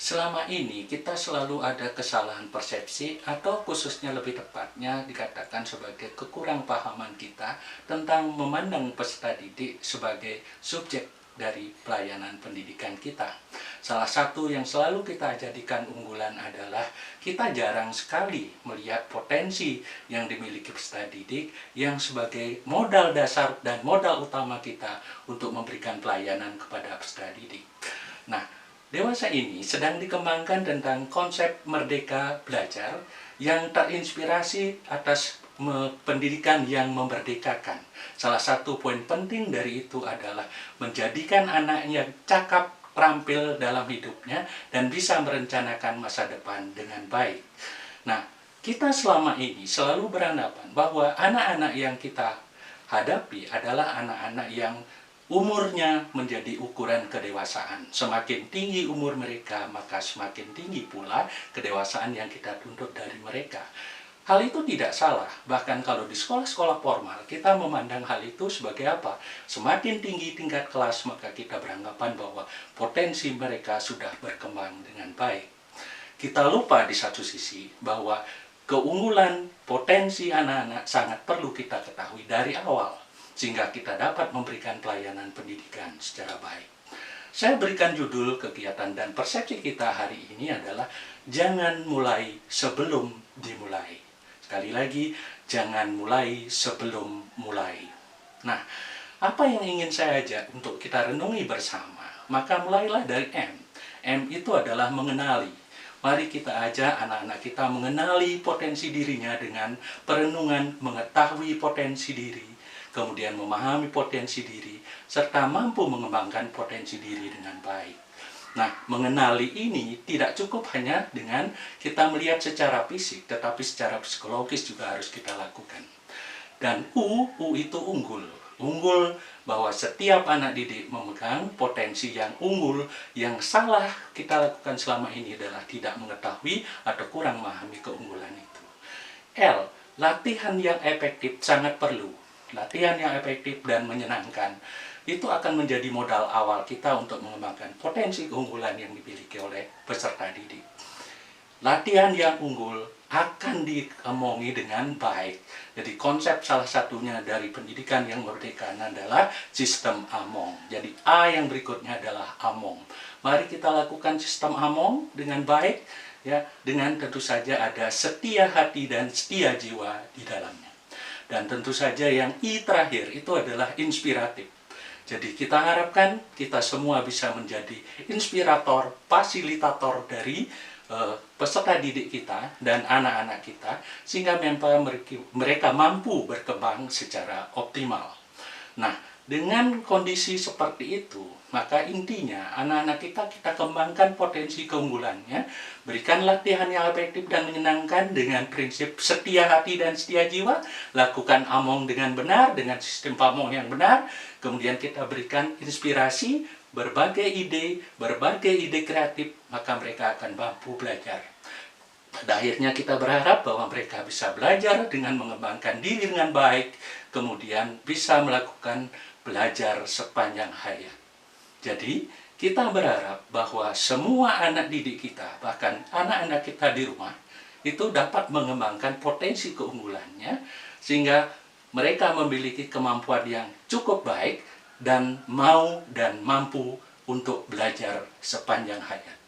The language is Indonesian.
Selama ini kita selalu ada kesalahan persepsi atau khususnya lebih tepatnya dikatakan sebagai kekurang pahaman kita tentang memandang peserta didik sebagai subjek dari pelayanan pendidikan kita. Salah satu yang selalu kita jadikan unggulan adalah kita jarang sekali melihat potensi yang dimiliki peserta didik yang sebagai modal dasar dan modal utama kita untuk memberikan pelayanan kepada peserta didik. Nah, dewasa ini sedang dikembangkan tentang konsep merdeka belajar yang terinspirasi atas pendidikan yang memerdekakan. Salah satu poin penting dari itu adalah menjadikan anaknya cakap, terampil dalam hidupnya, dan bisa merencanakan masa depan dengan baik. Nah, kita selama ini selalu beranggapan bahwa anak-anak yang kita hadapi adalah anak-anak yang umurnya menjadi ukuran kedewasaan. Semakin tinggi umur mereka, maka semakin tinggi pula kedewasaan yang kita tuntut dari mereka. Hal itu tidak salah, bahkan kalau di sekolah-sekolah formal, kita memandang hal itu sebagai apa? Semakin tinggi tingkat kelas, maka kita beranggapan bahwa potensi mereka sudah berkembang dengan baik. Kita lupa di satu sisi bahwa keunggulan potensi anak-anak sangat perlu kita ketahui dari awal, sehingga kita dapat memberikan pelayanan pendidikan secara baik. Saya berikan judul kegiatan dan persepsi kita hari ini adalah jangan mulai sebelum dimulai. Sekali lagi, jangan mulai sebelum mulai. Nah, apa yang ingin saya ajak untuk kita renungi bersama? Maka mulailah dari M. M itu adalah mengenali. Mari kita ajak anak-anak kita mengenali potensi dirinya dengan perenungan, mengetahui potensi diri, kemudian memahami potensi diri, serta mampu mengembangkan potensi diri dengan baik. Nah, mengenali ini tidak cukup hanya dengan kita melihat secara fisik, tetapi secara psikologis juga harus kita lakukan. Dan U itu unggul. Unggul bahwa setiap anak didik memegang potensi yang unggul. Yang salah kita lakukan selama ini adalah tidak mengetahui atau kurang memahami keunggulan itu. L, latihan yang efektif sangat perlu. Latihan yang efektif dan menyenangkan itu akan menjadi modal awal kita untuk mengembangkan potensi keunggulan yang dimiliki oleh peserta didik. Latihan yang unggul akan diomongi dengan baik. Jadi konsep salah satunya dari pendidikan yang merdeka adalah sistem AMONG. Jadi A yang berikutnya adalah AMONG. Mari kita lakukan sistem AMONG dengan baik, ya, dengan tentu saja ada setia hati dan setia jiwa di dalamnya. Dan tentu saja yang I terakhir itu adalah inspiratif. Jadi kita harapkan kita semua bisa menjadi inspirator, fasilitator dari peserta didik kita dan anak-anak kita, sehingga mereka mampu berkembang secara optimal. Nah, dengan kondisi seperti itu, maka intinya anak-anak kita kembangkan potensi keunggulannya, berikan latihan yang efektif dan menyenangkan dengan prinsip setia hati dan setia jiwa, lakukan AMONG dengan benar, dengan sistem AMONG yang benar, kemudian kita berikan inspirasi, berbagai ide kreatif, maka mereka akan mampu belajar. Pada akhirnya kita berharap bahwa mereka bisa belajar dengan mengembangkan diri dengan baik, kemudian bisa melakukan belajar sepanjang hayat. Jadi, kita berharap bahwa semua anak didik kita, bahkan anak-anak kita di rumah, itu dapat mengembangkan potensi keunggulannya, sehingga mereka memiliki kemampuan yang cukup baik, dan mau dan mampu untuk belajar sepanjang hayat.